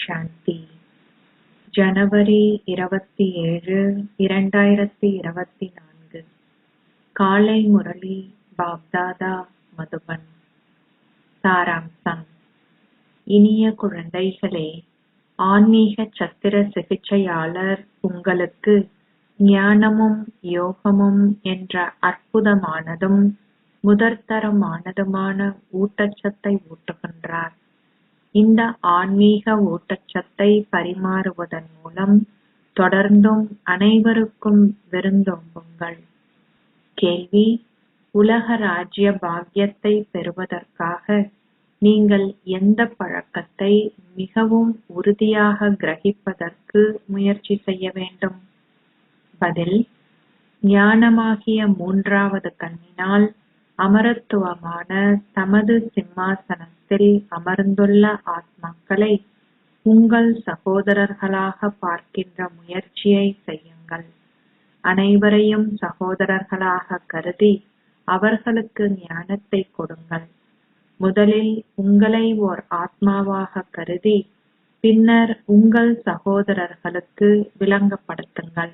சாந்தி. ஜனவரி 27, 2024. காலை முரளி பாப்தாதா மதுபன். சாராம்சம். இனிய குழந்தைகளே, ஆன்மீக சத்திர சிகிச்சையாளர் உங்களுக்கு ஞானமும் யோகமும் என்ற அற்புதமானதும் முதற்தரமானதுமான ஊட்டச்சத்தை ஊட்டுகின்றார். இந்த ஆன்மீக ஊட்டச்சத்தை பரிமாறுவதன் மூலம் தொடர்ந்தும் அனைவருக்கும் விருந்தோம்புங்கள். கேள்வி: உலக ராஜ்ய பாக்கியத்தை பெறுவதற்காக நீங்கள் எந்த பழக்கத்தை மிகவும் உறுதியாக கிரகிப்பதற்கு முயற்சி செய்ய வேண்டும்? பதில்: ஞானமாகிய மூன்றாவது கண்ணினால் அமரத்துவமான தமது சிம்மாசனத்தில் அமர்ந்துள்ள ஆத்மாக்களை உங்கள் சகோதரர்களாக பார்க்கின்ற முயற்சியை செய்யுங்கள். அனைவரையும் சகோதரர்களாக கருதி அவர்களுக்கு ஞானத்தை கொடுங்கள். முதலில் உங்களை ஓர் ஆத்மாவாக கருதி பின்னர் உங்கள் சகோதரர்களுக்கு விளங்கப்படுத்துங்கள்.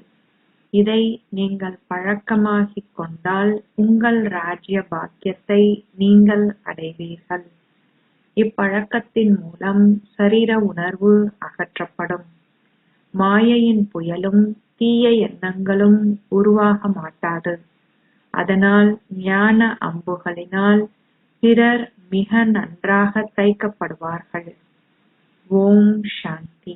இதை நீங்கள் பழக்கமாக்கிக் கொண்டால் உங்கள் ராஜ்ய பாக்கியத்தை நீங்கள் அடைவீர்கள். இப்பழக்கத்தின் மூலம் சரீர உணர்வு அகற்றப்படும். மாயையின் புயலும் தீய எண்ணங்களும் உருவாக மாட்டாது. அதனால் ஞான அம்புகளினால் பிறர் மிக நன்றாக தைக்கப்படுவார்கள். ஓம் சாந்தி.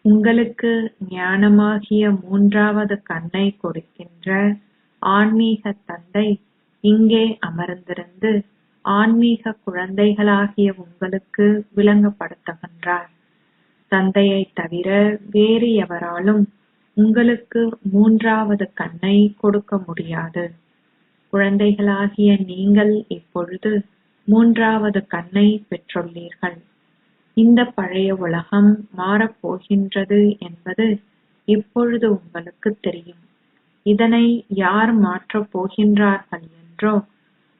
உங்களுக்கு ஞானமாகிய மூன்றாவது கண்ணை கொடுக்கின்ற ஆன்மீக தந்தை இங்கே அமர்ந்திருந்து ஆன்மீக குழந்தைகளாகிய உங்களுக்கு விளங்கப்படுத்துகின்றார். தந்தையை தவிர வேறு எவராலும் உங்களுக்கு மூன்றாவது கண்ணை கொடுக்க முடியாது. குழந்தைகளாகிய நீங்கள் இப்பொழுது மூன்றாவது கண்ணை பெற்றுள்ளீர்கள். இந்த பழைய உலகம் மாறப்போகின்றது என்பது இப்பொழுது உங்களுக்கு தெரியும். இதனை யார் மாற்றப் போகின்றார்கள் என்றோ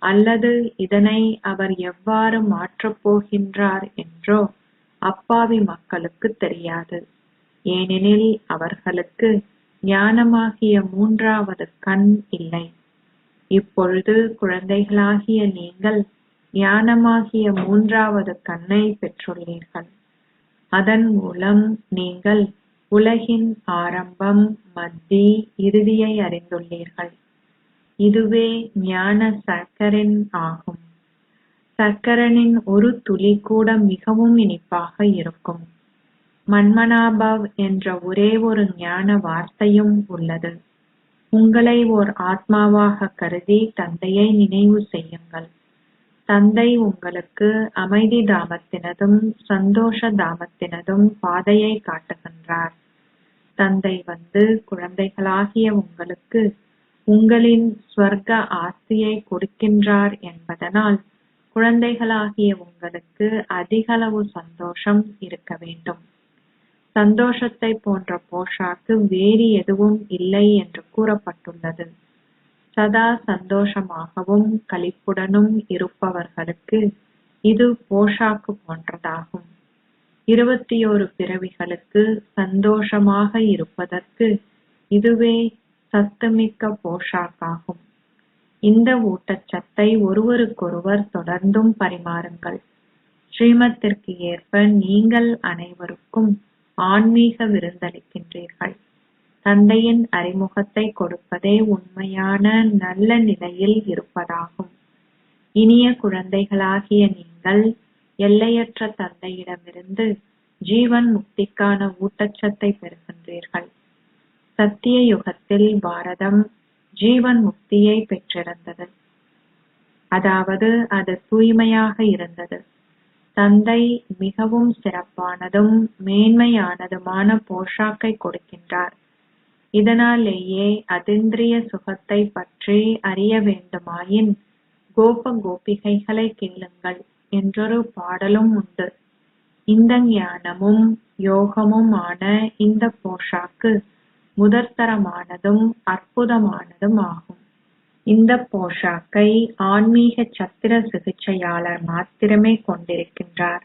அல்லது இதனை அவர் எவ்வாறு மாற்றப் போகின்றார் என்றோ அப்பாவி மக்களுக்கு தெரியாது. ஏனெனில் அவர்களுக்கு ஞானமாகிய மூன்றாவது கண் இல்லை. இப்பொழுது குழந்தைகளாகிய நீங்கள் ஞானமாகிய மூன்றாவது கண்ணை பெற்றுள்ளீர்கள். அதன் மூலம் நீங்கள் உலகின் ஆரம்பம், மத்தி, இறுதியை அறிந்துள்ளீர்கள். இதுவே ஞான சக்கரின் ஆகும். சக்கரனின் ஒரு துளி கூட மிகவும் இனிப்பாக இருக்கும். மன்மனாபவ் என்ற ஒரே ஒரு ஞான வார்த்தையும் உள்ளது. உங்களை ஓர் ஆத்மாவாக கருதி தந்தையை நினைவு செய்யுங்கள். தந்தை உங்களுக்கு அமைதி தாமத்தினதும் சந்தோஷ தாமத்தினதும் பாதையை காட்டுகின்றார். தந்தை வந்து குழந்தைகளாகிய உங்களுக்கு உங்களின் ஸ்வர்க்க ஆஸ்தியை கொடுக்கின்றார் என்பதனால் குழந்தைகளாகிய உங்களுக்கு அதிகளவு சந்தோஷம் இருக்க வேண்டும். சந்தோஷத்தை போன்ற போஷாக்கு வேறு எதுவும் இல்லை என்று கூறப்பட்டுள்ளது. சதா சந்தோஷமாகவும் களிப்புடனும் இருப்பவர்களுக்கு இது போஷாக்கு போன்றதாகும். 21 பிறவிகளுக்கு சந்தோஷமாக இருப்பதற்கு இதுவே சத்துமிக்க போஷாக்காகும். இந்த ஊட்டச்சத்தை ஒருவருக்கொருவர் தொடர்ந்தும் பரிமாறுங்கள். ஸ்ரீமத்திற்கு ஏற்ப நீங்கள் அனைவருக்கும் ஆன்மீக விருந்தளிக்கின்றீர்கள். தந்தையின் அறிமுகத்தை கொடுப்பதே உண்மையான நல்ல நிலையில் இருப்பதாகும். இனிய குழந்தைகளாகிய நீங்கள் எல்லையற்ற தந்தையிடமிருந்து ஜீவன் முக்திக்கான ஊட்டச்சத்தை பெறுகின்றீர்கள். சத்திய யுகத்தில் பாரதம் ஜீவன் முக்தியை பெற்றிருந்தது. அதாவது அது தூய்மையாக இருந்தது. தந்தை மிகவும் சிறப்பானதும் மேன்மையானதுமான போஷாக்கை கொடுக்கின்றார். இதனாலேயே அதீந்திரிய சுகத்தை பற்றி அறிய வேண்டுமாயின் கோப கோபிகைகளை கேளுங்கள் என்றொரு பாடலும் உண்டு. இந்த ஞானமும் யோகமும் ஆன இந்த போஷாக்கு முதற்தரமானதும் அற்புதமானதும் ஆகும். இந்த போஷாக்கை ஆன்மீக சத்திர சிகிச்சையாளர் மாத்திரமே கொண்டிருக்கின்றார்.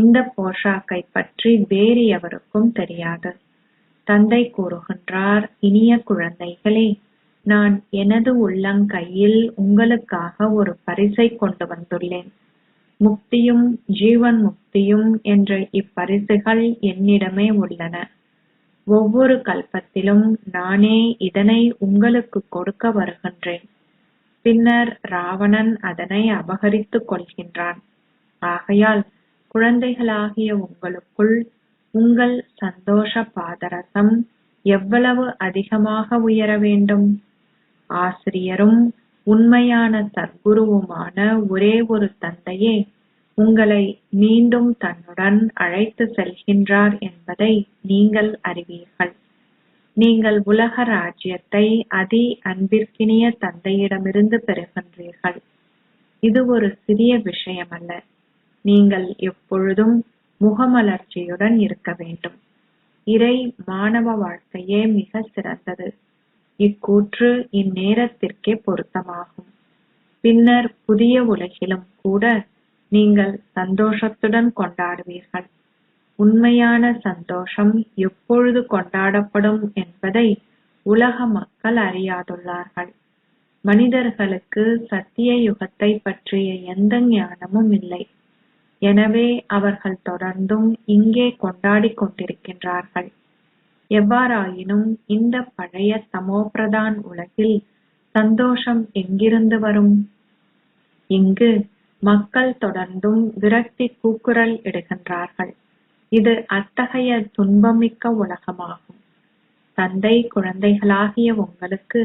இந்த போஷாக்கை பற்றி வேறு எவருக்கும் தெரியாது. தந்தை கூறுகின்றார், இனிய குழந்தைகளே, நான் எனது உள்ளங்கையில் உங்களுக்காக ஒரு பரிசை கொண்டு வந்துள்ளேன். முக்தியும் ஜீவன் முக்தியும் என்ற இப்பரிசுகள் என்னிடமே உள்ளன. ஒவ்வொரு கல்பத்திலும் நானே இதனை உங்களுக்கு கொடுக்க வருகின்றேன். பின்னர் ராவணன் அதனை அபகரித்துக் கொள்கின்றான். ஆகையால் குழந்தைகளாகிய உங்களுக்குள் உங்கள் சந்தோஷ பாதரசம் எவ்வளவு அதிகமாக உயர வேண்டும்? ஆசிரியரும் உண்மையான சத்குருவுமான ஒரே ஒரு தந்தையே உங்களை மீண்டும் தன்னுடன் அழைத்து செல்கின்றார் என்பதை நீங்கள் அறிவீர்கள். நீங்கள் உலக ராஜ்யத்தை அதி அன்பிற்கினிய தந்தையிடமிருந்து பெறுகின்றீர்கள். இது ஒரு சிறிய விஷயமல்ல. நீங்கள் எப்பொழுதும் முகமலர்ச்சியுடன் இருக்க வேண்டும். இறை மாணவ வாழ்க்கையே மிக சிறந்தது. இக்கூற்று இந்நேரத்திற்கே பொருத்தமாகும். பின்னர் புதிய உலகிலும் கூட நீங்கள் சந்தோஷத்துடன் கொண்டாடுவீர்கள். உண்மையான சந்தோஷம் எப்பொழுது கொண்டாடப்படும் என்பதை உலக மக்கள் அறியாதுள்ளார்கள். மனிதர்களுக்கு சத்திய யுகத்தை பற்றிய எந்த ஞானமும் இல்லை. எனவே அவர்கள் தொடர்ந்தும் இங்கே கொண்டாடிக் கொண்டிருக்கின்றார்கள். எவ்வாறாயினும் இந்த பழைய தமோபிரதான் உலகில் சந்தோஷம் எங்கிருந்து வரும்? இங்கு மக்கள் தொடர்ந்தும் விரக்தி கூக்குரல் இடுகின்றார்கள். இது அத்தகைய துன்பமிக்க உலகமாகும். தந்தை குழந்தைகளாகிய உங்களுக்கு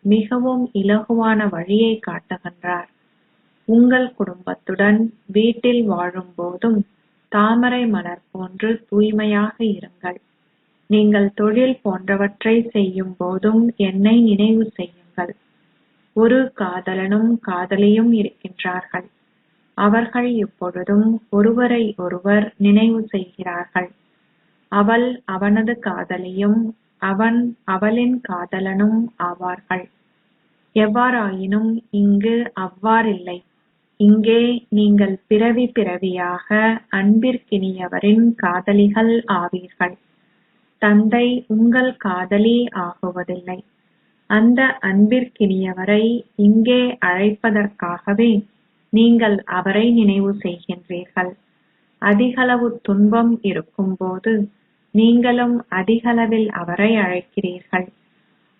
மிகவும் இலகுவான வழியை காட்டுகின்றார். உங்கள் குடும்பத்துடன் வீட்டில் வாழும் போதும் தாமரை மலர் போன்று தூய்மையாக இருங்கள். நீங்கள் தொழில் போன்றவற்றை செய்யும் போதும் என்னை நினைவு செய்யுங்கள். ஒரு காதலனும் காதலியும் இருக்கின்றார்கள். அவர்கள் எப்பொழுதும் ஒருவரை ஒருவர் நினைவு செய்கிறார்கள். அவள் அவனது காதலியும் அவன் அவளின் காதலனும் ஆவார்கள். எவ்வாறாயினும் இங்கு அவ்வாறில்லை. இங்கே நீங்கள் பிறவி பிறவியாக அன்பிற்கினியவரின் காதலிகள் ஆவீர்கள். தந்தை உங்கள் காதலி ஆகுவதில்லை. அந்த அன்பிற்கினியவரை இங்கே அழைப்பதற்காகவே நீங்கள் அவரை நினைவு செய்கின்றீர்கள். அதிகளவு துன்பம் இருக்கும்போது நீங்களும் அதிகளவில் அவரை அழைக்கிறீர்கள்.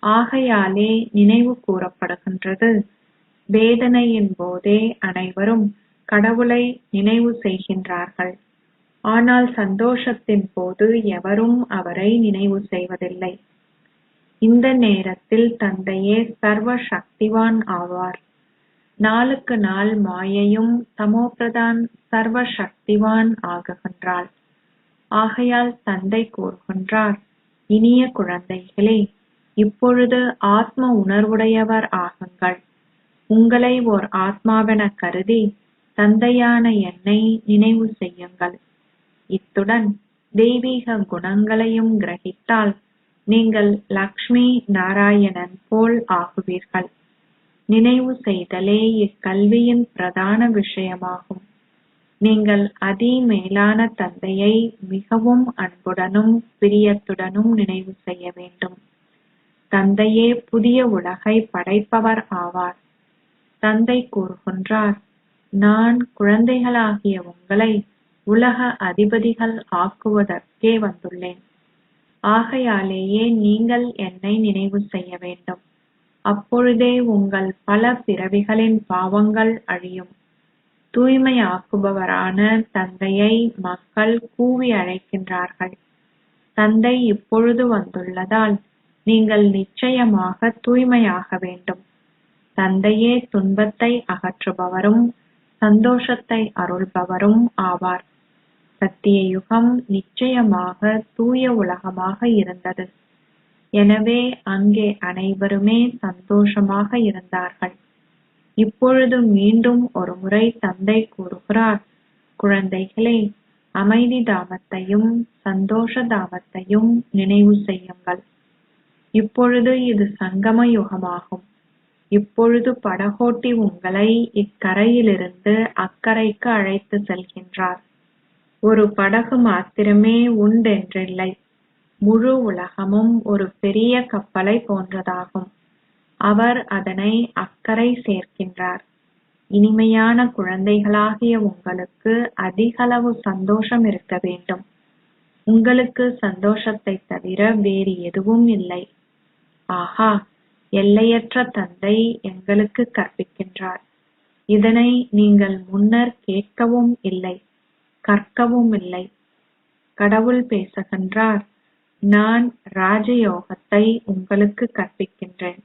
ஆகையாலே நினைவு கூறப்படுகின்றது, வேதனையின் போதே அனைவரும் கடவுளை நினைவு செய்கின்றார்கள். ஆனால் சந்தோஷத்தின் போது எவரும் அவரை நினைவு செய்வதில்லை. இந்த நேரத்தில் தந்தையே சர்வ சக்திவான் ஆவார். நாளுக்கு நாள் மாயையும் தமோபிரதான் சர்வ சக்திவான் ஆகுகின்றாள். ஆகையால் தந்தை கூறுகின்றார், இனிய குழந்தைகளே, இப்பொழுது ஆத்ம உணர்வுடையவர் ஆகுங்கள். உங்களை ஓர் ஆத்மாவென கருதி தந்தையான என்னை நினைவு செய்யுங்கள். இத்துடன் தெய்வீக குணங்களையும் கிரகித்தால் நீங்கள் லக்ஷ்மி நாராயணன் போல் ஆகுவீர்கள். நினைவு செய்தலே இக்கல்வியின் பிரதான விஷயமாகும். நீங்கள் அதி மேலான தந்தையை மிகவும் அன்புடனும் பிரியத்துடனும் நினைவு செய்ய வேண்டும். தந்தையே புதிய உலகை படைப்பவர் ஆவார். தந்தை கூறுகின்றார், நான் குழந்தைகளாகிய உங்களை உலக அதிபதிகள் ஆக்குவதற்கே வந்துள்ளேன். ஆகையாலேயே நீங்கள் என்னை நினைவு செய்ய வேண்டும். அப்பொழுதே உங்கள் பல பிறவிகளின் பாவங்கள் அழியும். தூய்மையாக்குபவரான தந்தையை மக்கள் கூவி அழைக்கின்றார்கள். தந்தை இப்பொழுது வந்துள்ளதால் நீங்கள் நிச்சயமாக தூய்மையாக வேண்டும். தந்தையே துன்பத்தை அகற்றுபவரும் சந்தோஷத்தை அருள்பவரும் ஆவார். சத்திய யுகம் நிச்சயமாக தூய உலகமாக இருந்தது. எனவே அங்கே அனைவருமே சந்தோஷமாக இருந்தார்கள். இப்பொழுது மீண்டும் ஒருமுறை தந்தை கூறுகிறார், குழந்தைகளே, அமைதி தாமத்தையும் சந்தோஷ தாமத்தையும் நினைவு செய்யுங்கள். இப்பொழுது இது சங்கம யுகமாகும். இப்பொழுது படகோட்டி உங்களை இக்கரையிலிருந்து அக்கரைக்கு அழைத்து செல்கின்றார். ஒரு படகு மாத்திரமே உண்டென்றில்லை. முழு உலகமும் ஒரு பெரிய கப்பலை போன்றதாகும். அவர் அதனை அக்கறை சேர்க்கின்றார். இனிமையான குழந்தைகளாகிய உங்களுக்கு அதிகளவு சந்தோஷம் இருக்க வேண்டும். உங்களுக்கு சந்தோஷத்தை தவிர வேறு எதுவும் இல்லை. ஆஹா, எல்லையற்ற தந்தை எங்களுக்கு கற்பிக்கின்றார். இதனை நீங்கள் முன்னர் கேட்கவும் இல்லை, கற்கவும் இல்லை. கடவுள் பேசுகின்றார், நான் ராஜயோகத்தை உங்களுக்கு கற்பிக்கின்றேன்.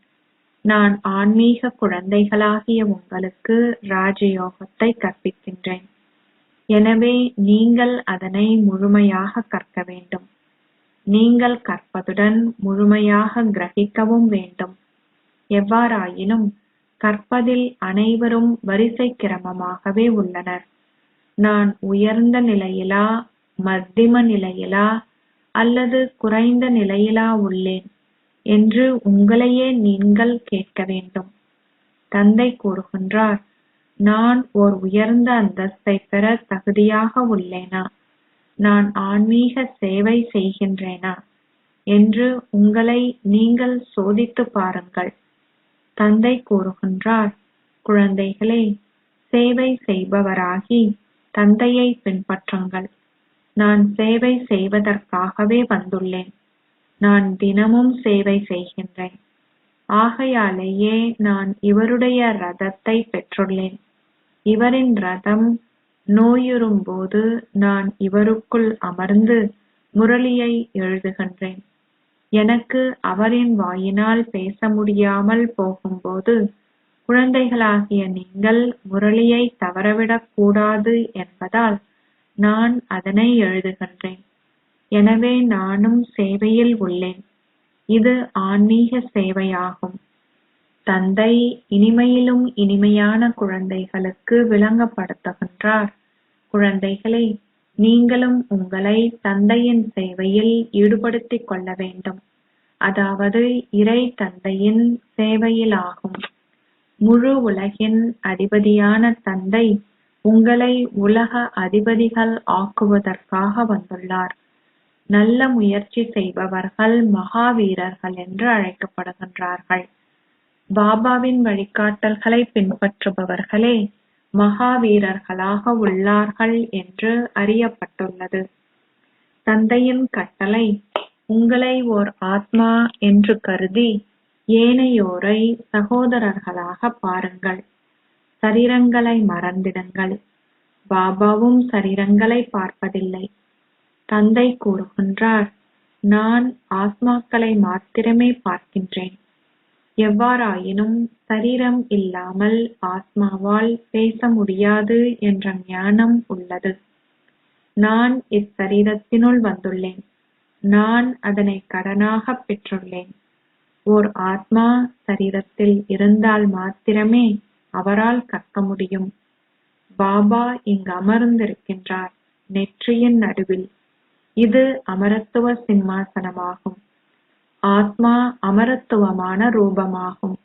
நான் ஆன்மீக குழந்தைகளாகிய உங்களுக்கு ராஜயோகத்தை கற்பிக்கின்றேன். எனவே நீங்கள் அதனை முழுமையாக கற்க வேண்டும். நீங்கள் கற்பதுடன் முழுமையாக கிரகிக்கவும் வேண்டும். எவ்வாறாயினும் கற்பதில் அனைவரும் வரிசை கிரமமாகவே உள்ளனர். நான் உயர்ந்த நிலையிலா, மத்தியம நிலையிலா அல்லது குறைந்த நிலையிலா உள்ளேன் என்று உங்களையே நீங்கள் கேட்க வேண்டும். தந்தை கூறுகின்றார், நான் ஓர் உயர்ந்த அந்தஸ்தை பெற தகுதியாக உள்ளேனா, நான் ஆன்மீக சேவை செய்கின்றேனா என்று உங்களை நீங்கள் சோதித்து பாருங்கள். தந்தை கூறுகின்றார், குழந்தைகளே, சேவை செய்பவராகி தந்தையை பின்பற்றுங்கள். நான் சேவை செய்வதற்காகவே வந்துள்ளேன். நான் தினமும் சேவை செய்கின்றேன். ஆகையாலேயே நான் இவருடைய ரதத்தை பெற்றுள்ளேன். இவரின் ரதம் நோயுறும்போது நான் இவருக்குள் அமர்ந்து முரளியை எழுதுகின்றேன். எனக்கு அவரின் வாயினால் பேச முடியாமல் போகும்போது குழந்தைகளாகிய நீங்கள் முரளியை தவறவிடக் கூடாது என்பதால் நான் அதனை எழுதுகின்றேன். எனவே நானும் சேவையில் உள்ளேன். இது ஆன்மீக சேவையாகும். தந்தை இனிமையிலும் இனிமையான குழந்தைகளுக்கு விளங்கப்படுத்துகின்றார், குழந்தைகளே, நீங்களும் உங்களை தந்தையின் சேவையில் ஈடுபடுத்திக் கொள்ள வேண்டும். அதாவது இறை தந்தையின் சேவையிலாகும். முழு உலகின் அதிபதியான தந்தை உங்களை உலக அதிபதிகள் ஆக்குவதற்காக வந்துள்ளார். நல்ல முயற்சி செய்பவர்கள் மகாவீரர்கள் என்று அழைக்கப்படுகின்றார்கள். பாபாவின் வழிகாட்டல்களை பின்பற்றுபவர்களே மகாவீரர்களாக உள்ளார்கள் என்று அறியப்பட்டுள்ளது. தந்தையின் கட்டளை, உங்களை ஓர் ஆத்மா என்று கருதி ஏனையோரை சகோதரர்களாக பாருங்கள். சரீரங்களை மறந்திடுங்கள். பாபாவும் சரீரங்களை பார்ப்பதில்லை. தந்தை கூறுகின்றார், நான் ஆத்மாக்களை மாத்திரமே பார்க்கின்றேன். எவ்வாறாயினும் சரீரம் இல்லாமல் ஆத்மாவால் பேச முடியாது என்ற ஞானம் உள்ளது. நான் இச்சரீரத்தினுள் வந்துள்ளேன். நான் அதனை கடனாக பெற்றுள்ளேன். ஓர் ஆத்மா சரீரத்தில் இருந்தால் மாத்திரமே அவரால் கற்க முடியும். பாபா இங்கு அமர்ந்திருக்கின்றார், நெற்றியின் நடுவில். இது அமரத்துவ சிம்மாசனமாகும். ஆத்மா அமரத்துவமான ரூபமாகும்.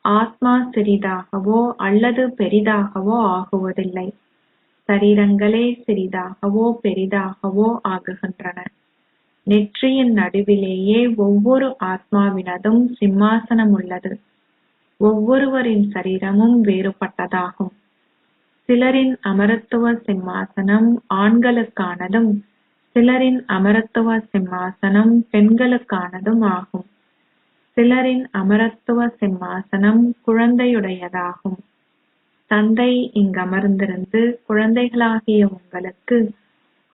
ஆத்மா சிறிதாகவோ அல்லது பெரிதாகவோ ஆகுவதில்லை. சரீரங்களே சிறிதாகவோ பெரிதாகவோ ஆகுகின்றன. நெற்றியின் நடுவிலேயே ஒவ்வொரு ஆத்மாவினதும் சிம்மாசனம் உள்ளது. ஒவ்வொருவரின் சரீரமும் வேறுபட்டதாகும். சிலரின் அமரத்துவ சிம்மாசனம் ஆண்களுக்கானதும் சிலரின் அமரத்துவ சிம்மாசனம் பெண்களுக்கானதும் ஆகும். சிலரின் அமரத்துவ சிம்மாசனம் குழந்தையுடையதாகும். தந்தை இங்கமர்ந்திருந்து குழந்தைகளாகிய உங்களுக்கு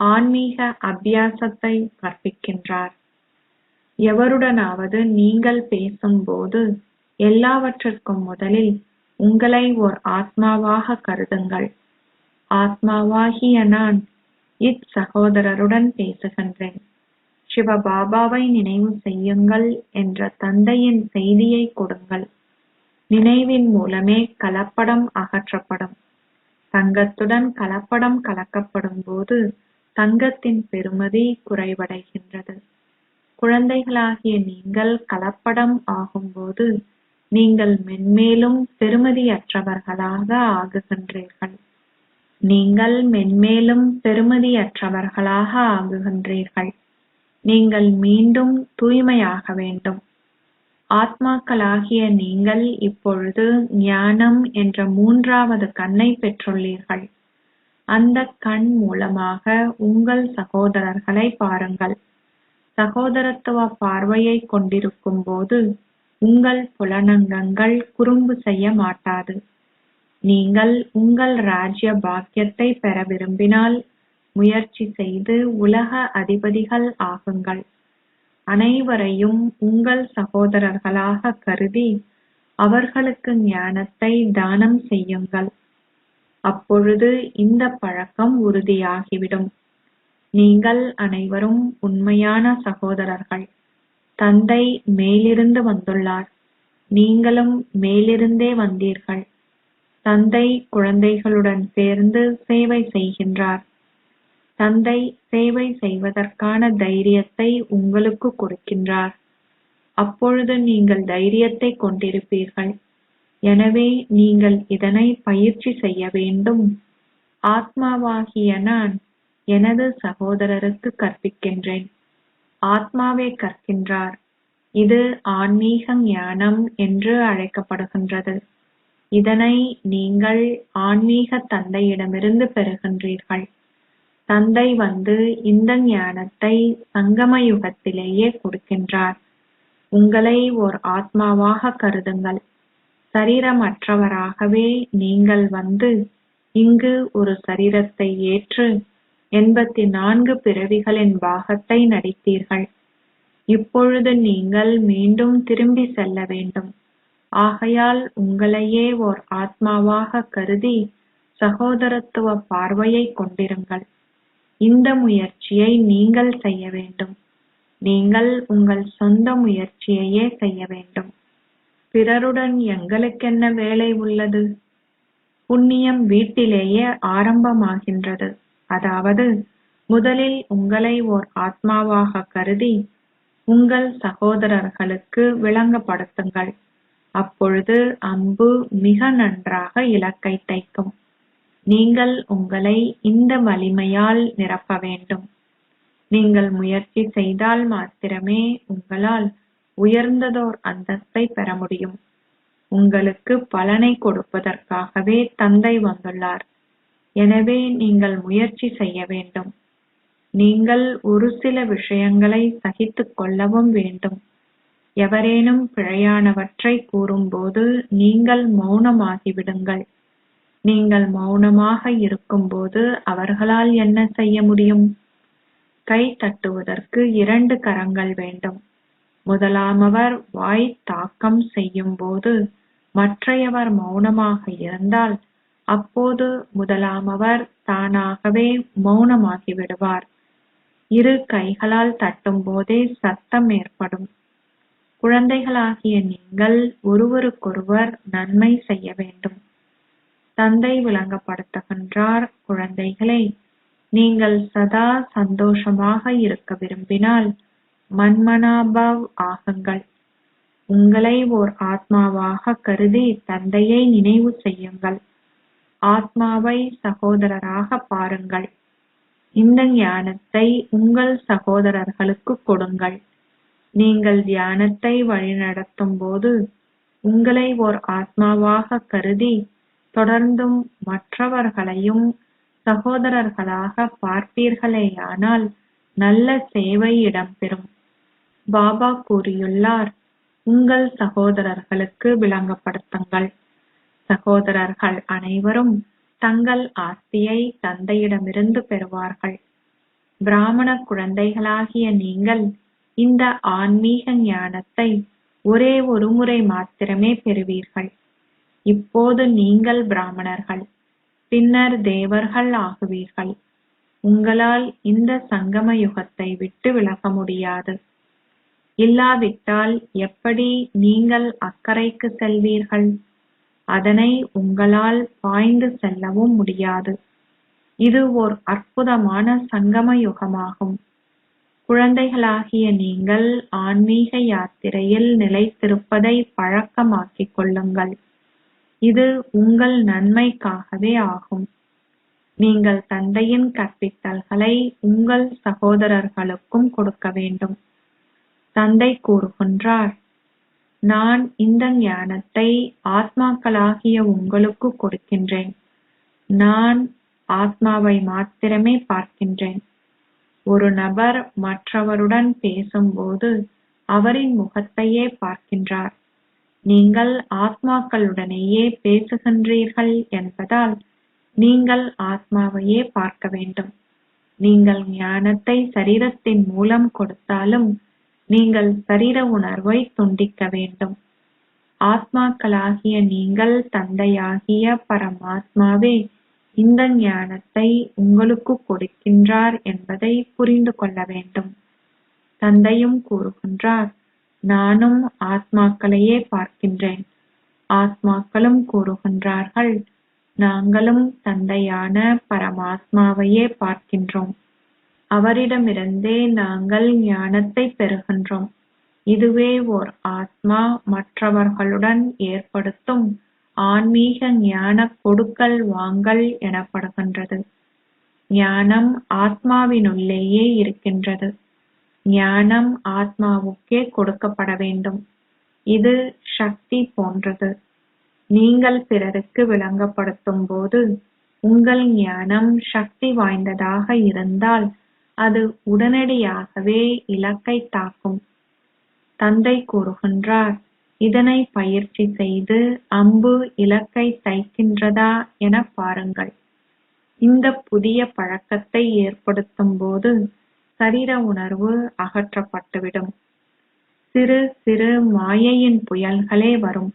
ஆன்மீக அபியாசத்தை கற்பிக்கின்றார். எவருடனாவது நீங்கள் பேசும்போது எல்லாவற்றிற்கும் முதலில் உங்களை ஓர் ஆத்மாவாக கருதுங்கள். ஆத்மாவாகிய நான் இச்சகோதரருடன் பேசுகின்றேன். சிவபாபாவை நினைவு செய்யுங்கள் என்ற தந்தையின் செய்தியை கொடுங்கள். நினைவின் மூலமே கலப்படம் அகற்றப்படும். தங்கத்துடன் கலப்படம் கலக்கப்படும் போது தங்கத்தின் பெறுமதி குறைவடைகின்றது. குழந்தைகளாகிய நீங்கள் கலப்படம் ஆகும்போது நீங்கள் மென்மேலும் பெறுமதியற்றவர்களாக ஆகுகின்றீர்கள். நீங்கள் மென்மேலும் பெறுமதியற்றவர்களாக ஆகுகின்றீர்கள். நீங்கள் மீண்டும் தூய்மையாக வேண்டும். ஆத்மாக்களாகிய நீங்கள் இப்பொழுது ஞானம் என்ற மூன்றாவது கண்ணை பெற்றுள்ளீர்கள். அந்த கண் மூலமாக உங்கள் சகோதரர்களை பாருங்கள். சகோதரத்துவ பார்வையை கொண்டிருக்கும் போது உங்கள் புலனங்கங்கள் குறும்பு செய்ய மாட்டாது. நீங்கள் உங்கள் ராஜ்ய பாக்கியத்தை பெற விரும்பினால் முயற்சி செய்து உலக அதிபதிகள் ஆகுங்கள். அனைவரையும் உங்கள் சகோதரர்களாக கருதி அவர்களுக்கு ஞானத்தை தானம் செய்யுங்கள். அப்பொழுது இந்த பழக்கம் உறுதியாகிவிடும். நீங்கள் அனைவரும் உண்மையான சகோதரர்கள். தந்தை மேலிருந்து வந்துள்ளார். நீங்களும் மேலிருந்தே வந்தீர்கள். தந்தை குழந்தைகளுடன் சேர்ந்து சேவை செய்கின்றார். தந்தை சேவை செய்வதற்கான தைரியத்தை உங்களுக்கு கொடுக்கின்றார். அப்பொழுது நீங்கள் தைரியத்தை கொண்டிருப்பீர்கள். எனவே நீங்கள் இதனை பயிற்சி செய்ய வேண்டும். ஆத்மாவாகிய நான் எனது சகோதரருக்கு கற்பிக்கின்றேன். ஆத்மாவே கற்கின்றார். இது ஆன்மீக ஞானம் என்று அழைக்கப்படுகின்றது. இதனை நீங்கள் ஆன்மீக தந்தையிடமிருந்து பெறுகின்றீர்கள். தந்தை வந்து இந்த ஞானத்தை சங்கம யுகத்திலேயே கொடுக்கின்றார். உங்களை ஓர் ஆத்மாவாக கருதுங்கள். சரீரமற்றவராகவே நீங்கள் வந்து இங்கு ஒரு சரீரத்தை ஏற்று 84 பிறவிகளின் பாகத்தை நடித்தீர்கள். இப்பொழுது நீங்கள் மீண்டும் திரும்பி செல்ல வேண்டும். ஆகையால் உங்களையே ஓர் ஆத்மாவாக கருதி சகோதரத்துவ பார்வையை கொண்டிருங்கள். இந்த முயற்சியை நீங்கள் செய்ய வேண்டும். நீங்கள் உங்கள் சொந்த முயற்சியையே செய்ய வேண்டும். பிறருடன் எங்களுக்கென்ன வேலை உள்ளது? புண்ணியம் வீட்டிலேயே ஆரம்பமாகின்றது. அதாவது முதலில் உங்களை ஓர் ஆத்மாவாக கருதி உங்கள் சகோதரர்களுக்கு விளங்கப்படுத்துங்கள். அப்பொழுது அம்பு மிக நன்றாக இலக்கை தைக்கும். நீங்கள் உங்களை இந்த வலிமையால் நிரப்ப வேண்டும். நீங்கள் முயற்சி செய்தால் மாத்திரமே உங்களால் உயர்ந்ததோர் அந்தஸ்தை பெற முடியும். உங்களுக்கு பலனை கொடுப்பதற்காகவே தந்தை வந்துள்ளார். எனவே நீங்கள் முயற்சி செய்ய வேண்டும். நீங்கள் ஒரு சில விஷயங்களை சகித்துக் கொள்ளவும் வேண்டும். எவரேனும் பிழையானவற்றை கூறும்போது நீங்கள் மௌனமாகிவிடுங்கள். நீங்கள் மௌனமாக இருக்கும்போது அவர்களால் என்ன செய்ய முடியும்? கை தட்டுவதற்கு 2 கரங்கள் வேண்டும். முதலாமவர் வாய் தாக்கம் செய்யும் போது மற்றையவர் மௌனமாக இருந்தால் அப்போது முதலாமவர் தானாகவே மௌனமாகிவிடுவார். 2 கைகளால் தட்டும் போதே சத்தம் ஏற்படும். குழந்தைகளாகிய நீங்கள் ஒருவருக்கொருவர் நன்மை செய்ய வேண்டும். தந்தை விளங்கப்படுத்துகின்றார், குழந்தைகளே, நீங்கள் சதா சந்தோஷமாக இருக்க விரும்பினால் மன்மனாபவ் ஆகுங்கள். உங்களை ஓர் ஆத்மாவாக கருதி தந்தையை நினைவு செய்யுங்கள். ஆத்மாவை சகோதரராக பாருங்கள். இந்த ஞானத்தை உங்கள் சகோதரர்களுக்கு கொடுங்கள். நீங்கள் தியானத்தை வழிநடத்தும் போது உங்களை ஓர் ஆத்மாவாக கருதி தொடர்ந்தும் மற்றவர்களையும் சகோதரர்களாக பார்ப்பீர்களேயானால் நல்ல சேவை இடம்பெறும். பாபா கூறியுள்ளார், உங்கள் சகோதரர்களுக்கு விளங்கப்படுத்துங்கள். சகோதரர்கள் அனைவரும் தங்கள் ஆஸ்தியை தந்தையிடமிருந்து பெறுவார்கள். பிராமண குழந்தைகளாகிய நீங்கள் இந்த ஆன்மீக ஞானத்தை ஒரே ஒரு முறை மாத்திரமே பெறுவீர்கள். இப்போது நீங்கள் பிராமணர்கள், பின்னர் தேவர்கள் ஆகுவீர்கள். உங்களால் இந்த சங்கம யுகத்தை விட்டு விலக முடியாது. இல்லாவிட்டால் எப்படி நீங்கள் அக்கறைக்கு செல்வீர்கள்? அதனை உங்களால் பாய்ந்து செல்லவும் முடியாது. இது ஓர் அற்புதமான சங்கம யுகமாகும். குழந்தைகளாகிய நீங்கள் ஆன்மீக யாத்திரையில் நிலைத்திருப்பதை பழக்கமாக்கிக் கொள்ளுங்கள். இது உங்கள் நன்மைக்காகவே ஆகும். நீங்கள் தந்தையின் கற்பித்தல்களை உங்கள் சகோதரர்களுக்கும் கொடுக்க வேண்டும். தந்தை கூறுகின்றார், நான் இந்த ஞானத்தை ஆத்மாக்களாகிய உங்களுக்கு கொடுக்கின்றேன். நான் ஆத்மாவை மாத்திரமே பார்க்கின்றேன். ஒரு நபர் மற்றவருடன் பேசும்போது அவரின் முகத்தையே பார்க்கின்றார். நீங்கள் ஆத்மாக்களுடனேயே பேசுகின்றீர்கள் என்பதால் நீங்கள் ஆத்மாவையே பார்க்க வேண்டும். நீங்கள் ஞானத்தை சரீரத்தின் மூலம் கொடுத்தாலும் நீங்கள் சரீர உணர்வை துண்டிக்க வேண்டும். ஆத்மாக்களாகிய நீங்கள் தந்தையாகிய பரமாத்மாவே இந்த ஞானத்தை உங்களுக்கு கொடுக்கின்றார் என்பதை புரிந்து கொள்ள வேண்டும். தந்தையும் கூறுகின்றார், நானும் ஆத்மாக்களையே பார்க்கின்றேன். ஆத்மாக்களும் கூறுகின்றார்கள், நாங்களும் தந்தையான பரமாத்மாவையே பார்க்கின்றோம். அவரிடமிருந்தே நாங்கள் ஞானத்தை பெறுகின்றோம். இதுவே ஓர் ஆத்மா மற்றவர்களுடன் ஏற்படுத்தும் ஆன்மீக ஞான கொடுக்கல் வாங்கல் எனப்படுகின்றது. ஞானம் ஆத்மாவினுள்ளேயே இருக்கின்றது. ஞானம் ஆத்மாவுக்கே கொடுக்கப்பட வேண்டும். இது சக்தி போன்றது. நீங்கள் பிறருக்கு விளங்கப்படுத்தும் போது உங்கள் ஞானம் சக்தி வாய்ந்ததாக இருந்தால் அது உடனடியாகவே இலக்கை தாக்கும். தந்தை கூறுகின்றார், இதனை பயிற்சி செய்து அம்பு இலக்கை தைக்கின்றதா என பாருங்கள். இந்த புதிய பழக்கத்தை ஏற்படுத்தும் போது சரீர உணர்வு அகற்றப்பட்டுவிடும். சிறு சிறு மாயையின் புயல்களே வரும்.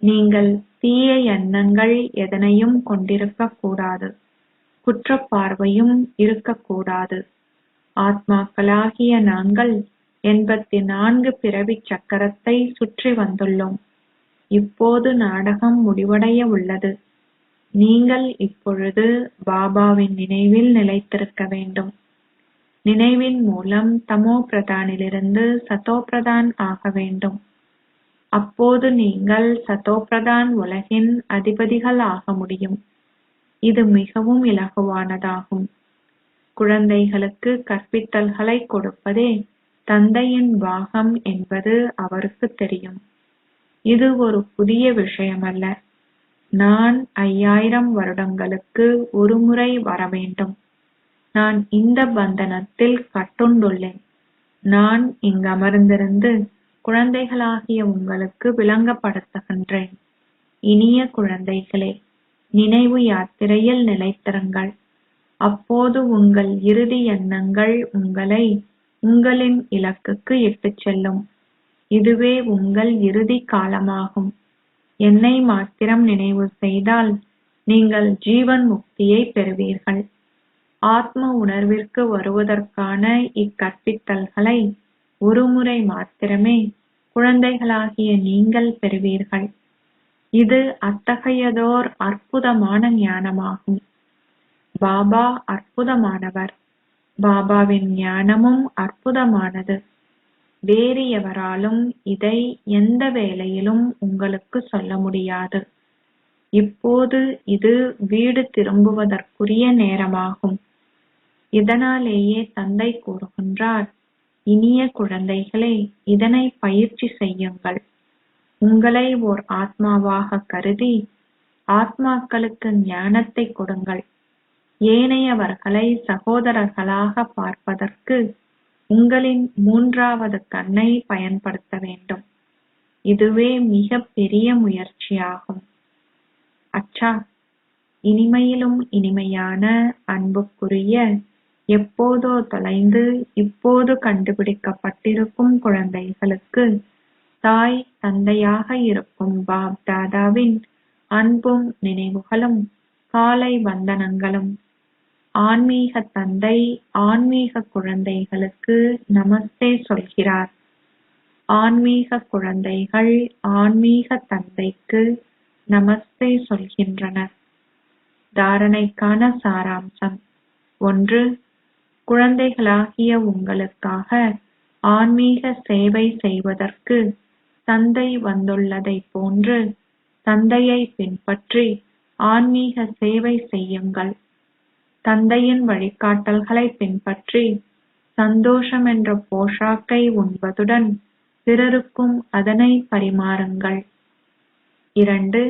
நீங்கள் தீய எண்ணங்கள் எதனையும் கொண்டிருக்க கூடாது. குற்றப்பார்வையும் இருக்கக்கூடாது. ஆத்மாக்களாகிய நாங்கள் 84 பிறவி சக்கரத்தை சுற்றி வந்துள்ளோம். இப்போது நாடகம் முடிவடைய உள்ளது. நீங்கள் இப்பொழுது பாபாவின் நினைவில் நிலைத்திருக்க வேண்டும். நினைவின் மூலம் தமோ பிரதானிலிருந்து சதோ பிரதான் ஆக வேண்டும். அப்போது நீங்கள் சதோ பிரதான் உலகின் அதிபதிகள் ஆக முடியும். இது மிகவும் இலகுவானதாகும். குழந்தைகளுக்கு கற்பித்தல்களை கொடுப்பதே தந்தையின் பாகம் என்பது அவருக்கு தெரியும். இது ஒரு புதிய விஷயமல்ல. நான் 5000 வருடங்களுக்கு ஒருமுறை வரவேண்டும். நான் இந்த பந்தனத்தில் கட்டுண்டுள்ளேன். நான் இங்கமர்ந்திருந்து குழந்தைகளாகிய உங்களுக்கு விளங்கப்படுத்துகின்றேன். இனிய குழந்தைகளே, நினைவு யாத்திரையில் நிலைத்திருங்கள். அப்போது உங்கள் இறுதி எண்ணங்கள் உங்களை உங்களின் இலக்குக்கு இட்டுச் செல்லும். இதுவே உங்கள் இறுதி காலமாகும். என்னை மாத்திரம் நினைவு செய்தால் நீங்கள் ஜீவன் முக்தியை பெறுவீர்கள். ஆத்ம உணர்விற்கு வருவதற்கான இக்கற்பித்தல்களை ஒருமுறை மாத்திரமே குழந்தைகளாகிய நீங்கள் பெறுவீர்கள். இது அத்தகையதோர் அற்புதமான ஞானமாகும். பாபா அற்புதமானவர். பாபாவின் ஞானமும் அற்புதமானது. வேறு எவராலும் இதை எந்த வேளையிலும் உங்களுக்கு சொல்ல முடியாது. இப்போது இது வீடு திரும்புவதற்குரிய நேரமாகும். இதனாலேயே தந்தை கூறுகின்றார், இனிய குழந்தைகளே, இதனை பயிற்சி செய்யுங்கள். உங்களை ஓர் ஆத்மாவாக கருதி ஆத்மாக்களுக்கு ஞானத்தை கொடுங்கள். ஏனையவர்களை சகோதரர்களாக பார்ப்பதற்கு உங்களின் 3வது கண்ணை பயன்படுத்த வேண்டும். இதுவே மிக பெரிய முயற்சியாகும். அச்சா, இனிமையிலும் இனிமையான அன்புக்குரிய, எப்போதோ தொலைந்து இப்போது கண்டுபிடிக்கப்பட்டிருக்கும் குழந்தைகளுக்கு தாய் தந்தையாக இருக்கும் பாப் தாதாவின் அன்பும் நினைவுகளும் காலை வந்தனங்களும். ஆன்மீக தந்தை ஆன்மீக குழந்தைகளுக்கு நமஸ்தே சொல்கிறார். ஆன்மீக குழந்தைகள் ஆன்மீக தந்தைக்கு நமஸ்தே சொல்கின்றனர். தாரணைக்கான சாராம்சம். 1. குழந்தைகளாகிய உங்களுக்காக ஆன்மீக சேவை செய்வதற்கு தந்தை வந்துள்ளதைப் போன்று தந்தையை பின்பற்றி ஆன்மீக சேவை செய்யுங்கள். தந்தையின் வழிகாட்டல்களை பின்பற்றி சந்தோஷம் என்ற போஷாக்கை உண்பதுடன் பிறருக்கும் அதனை பரிமாறுங்கள். 2.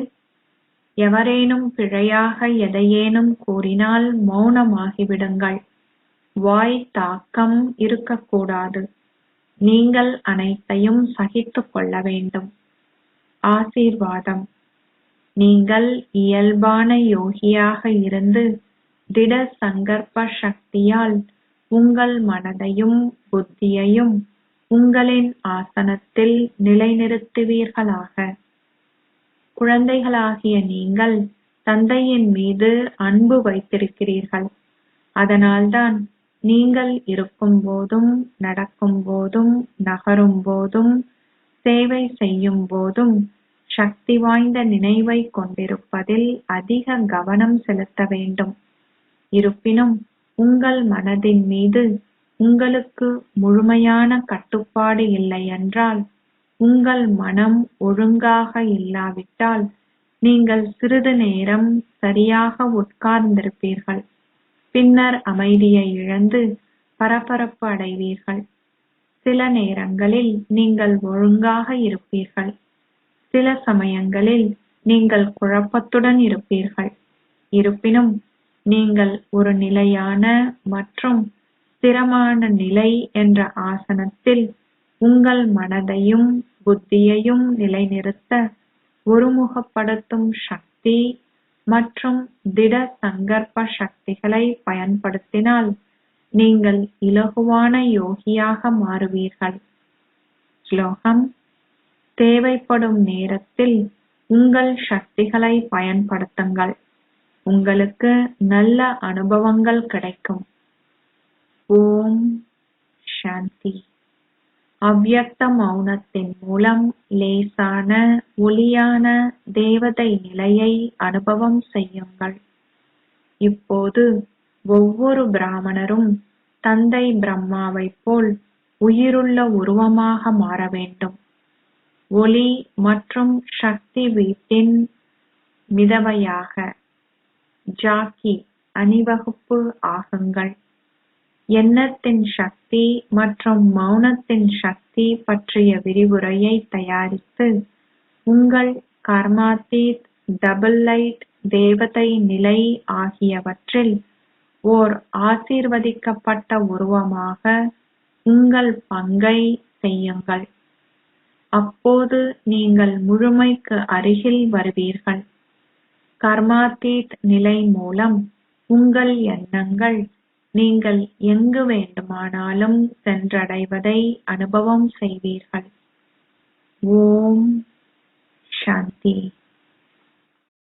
எவரேனும் பிழையாக எதையேனும் கூறினால் மௌனமாகிவிடுங்கள். வாய் தாக்கம் இருக்கக்கூடாது. நீங்கள் அனைத்தையும் சகித்துக் கொள்ள வேண்டும். ஆசீர்வாதம். நீங்கள் இயல்பான யோகியாக இருந்து திட சங்கற்ப சக்தியால் உங்கள் மனதையும் புத்தியையும் உங்களின் ஆசனத்தில் நிலைநிறுத்துவீர்களாக. குழந்தைகளாகிய நீங்கள் தந்தையின் மீது அன்பு வைத்திருக்கிறீர்கள். அதனால்தான் நீங்கள் இருக்கும் போதும், நடக்கும் போதும், நகரும் போதும், சேவை செய்யும் போதும் சக்தி வாய்ந்த நினைவை கொண்டிருப்பதில் அதிக கவனம் செலுத்த வேண்டும். இருப்பினும் உங்கள் மனதின் மீது உங்களுக்கு முழுமையான கட்டுப்பாடு இல்லை என்றால், உங்கள் மனம் ஒழுங்காக இல்லாவிட்டால் நீங்கள் சிறிது நேரம் சரியாக உட்கார்ந்திருப்பீர்கள். பின்னர் அமைதியை இழந்து பரபரப்பு அடைவீர்கள். சில நேரங்களில் நீங்கள் ஒழுங்காக இருப்பீர்கள். சில சமயங்களில் நீங்கள் குழப்பத்துடன் இருப்பீர்கள். இருப்பினும் நீங்கள் ஒரு நிலையான மற்றும் ஸ்திரமான நிலை என்ற ஆசனத்தில் உங்கள் மனதையும் புத்தியையும் நிலைநிறுத்த ஒருமுகப்படுத்தும் சக்தி மற்றும் திட சங்கற்ப சக்திகளை பயன்படுத்தினால் நீங்கள் இலகுவான யோகியாக மாறுவீர்கள். ஸ்லோகம். தேவைப்படும் நேரத்தில் உங்கள் சக்திகளை பயன்படுத்துங்கள். உங்களுக்கு நல்ல அனுபவங்கள் கிடைக்கும். ஓம் சாந்தி. அவ்யக்த மௌனத்தின் மூலம் லேசான ஒளியான தேவதை நிலையை அனுபவம் செய்யுங்கள். இப்போது ஒவ்வொரு பிராமணரும் தந்தை பிரம்மாவைப் போல் உயிருள்ள உருவமாக மாற வேண்டும். ஒளி மற்றும் சக்தி வீட்டின் மிதவையாக ஜாக்கி அணிவகுப்பு ஆகுங்கள். எண்ணத்தின் சக்தி மற்றும் மௌனத்தின் சக்தி பற்றிய விரிவுரையை தயாரித்து உங்கள் கர்மாதீத், டபுள் லைட், தேவதை நிலை ஆகியவற்றில் ஓர் ஆசீர்வதிக்கப்பட்ட உருவமாக உங்கள் பங்கை செய்யுங்கள். அப்போது நீங்கள் முழுமைக்கு அருகில் வருவீர்கள். கர்மாதீத் நிலை மூலம் உங்கள் எண்ணங்கள் நீங்கள் எங்கு வேண்டுமானாலும் சென்றடைவதை அனுபவம் செய்வீர்கள். ஓம் சாந்தி.